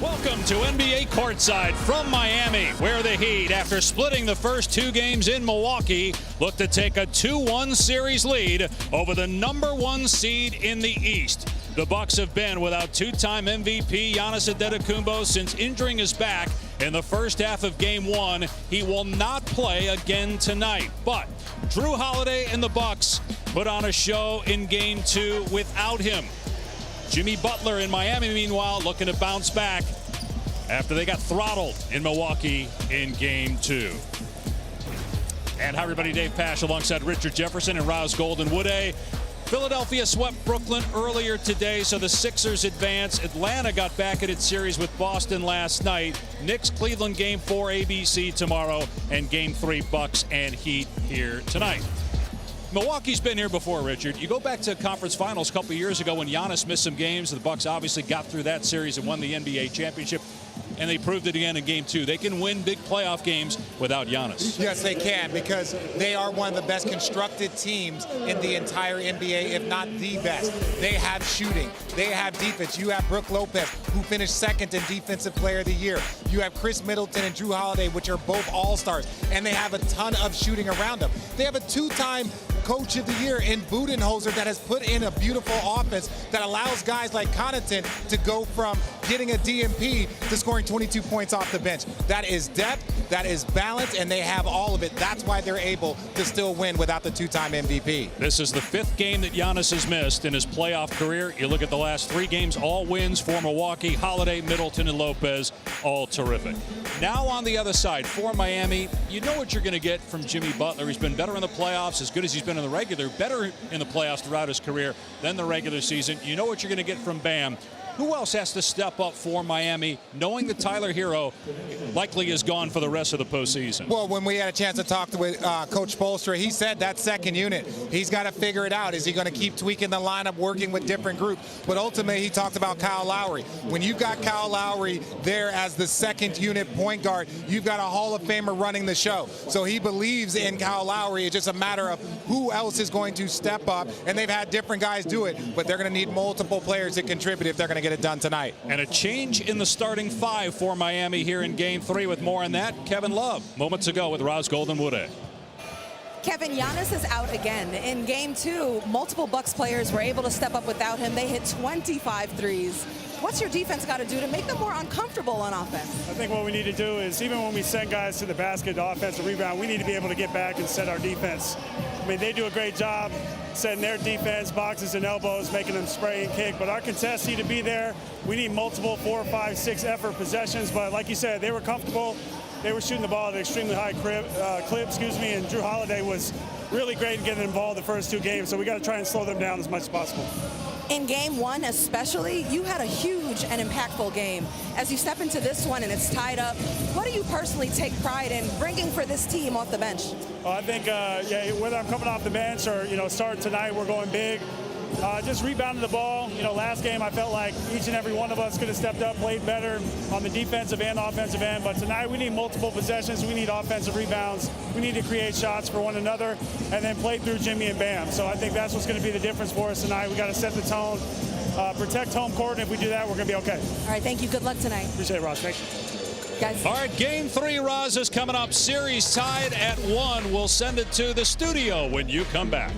Welcome to NBA Courtside from Miami, where the Heat, after splitting the first two games in Milwaukee, look to take a 2-1 series lead over the #1 seed in the East. The Bucks have been without two-time MVP Giannis Antetokounmpo since injuring his back in the first half of Game 1. He will not play again tonight, but Jrue Holiday and the Bucks put on a show in Game 2 without him. Jimmy Butler in Miami, meanwhile, looking to bounce back after they got throttled in Milwaukee in Game 2. And hi, everybody. Dave Pasch alongside Richard Jefferson and Roz Golden-Woode. Philadelphia swept Brooklyn earlier today, so the Sixers advance. Atlanta got back at its series with Boston last night. Knicks, Cleveland, Game 4, ABC tomorrow, and Game 3, Bucks and Heat here tonight. Milwaukee's been here before, Richard. You go back to conference finals a couple years ago when Giannis missed some games. The Bucks obviously got through that series and won the NBA championship. And they proved it again in Game 2. They can win big playoff games without Giannis. Yes, they can, because they are one of the best constructed teams in the entire NBA, if not the best. They have shooting. They have defense. You have Brook Lopez, who finished second in Defensive Player of the Year. You have Chris Middleton and Jrue Holiday, which are both all-stars. And they have a ton of shooting around them. They have a two-time Coach of the Year in Budenholzer that has put in a beautiful offense that allows guys like Connaughton to go from getting a DMP to scoring 22 points off the bench. That is depth, that is balance, and they have all of it. That's why they're able to still win without the two-time MVP. This is the 5th game that Giannis has missed in his playoff career. You look at the last 3 games, all wins for Milwaukee. Holiday, Middleton, and Lopez, all terrific. Now on the other side, for Miami, you know what you're going to get from Jimmy Butler. He's been better in the playoffs, as good as he's been in the regular, better in the playoffs throughout his career than the regular season. You know what you're going to get from Bam. Who else has to step up for Miami, knowing that Tyler Hero likely is gone for the rest of the postseason? Well, when we had a chance to talk with Coach Spoelstra, he said that second unit, he's got to figure it out. Is he going to keep tweaking the lineup, working with different groups? But ultimately, he talked about Kyle Lowry. When you've got Kyle Lowry there as the second unit point guard, you've got a Hall of Famer running the show. So he believes in Kyle Lowry. It's just a matter of who else is going to step up. And they've had different guys do it, but they're going to need multiple players to contribute if they're going to get it done tonight. And a change in the starting 5 for Miami here in Game 3. With more on that, Kevin Love moments ago with Roz Golden-Woode. Kevin, Giannis is out again. In Game 2, multiple Bucks players were able to step up without him. They hit 25 threes. What's your defense got to do to make them more uncomfortable on offense? I think what we need to do is, even when we send guys to the basket, the offensive rebound, we need to be able to get back and set our defense. I mean, they do a great job setting their defense, boxes and elbows, making them spray and kick. But our contests need to be there. We need multiple 4, 5, 6 effort possessions. But like you said, they were comfortable. They were shooting the ball at an extremely high clip, and Jrue Holiday was really great in getting involved the first 2 games. So we got to try and slow them down as much as possible. In Game 1 especially, you had a huge and impactful game. As you step into this one and it's tied up, what do you personally take pride in bringing for this team off the bench? Well, I think, whether I'm coming off the bench or, starting tonight, we're going big. Just rebounding the ball. Last game I felt like each and every one of us could have stepped up, played better on the defensive and offensive end. But tonight we need multiple possessions. We need offensive rebounds. We need to create shots for one another and then play through Jimmy and Bam. So I think that's what's going to be the difference for us tonight. We got to set the tone, protect home court, and if we do that, we're going to be okay. All right, thank you. Good luck tonight. Appreciate it, Ross. Thank you. Guys. All right, Game 3, Roz, is coming up. Series tied at 1. We'll send it to the studio when you come back.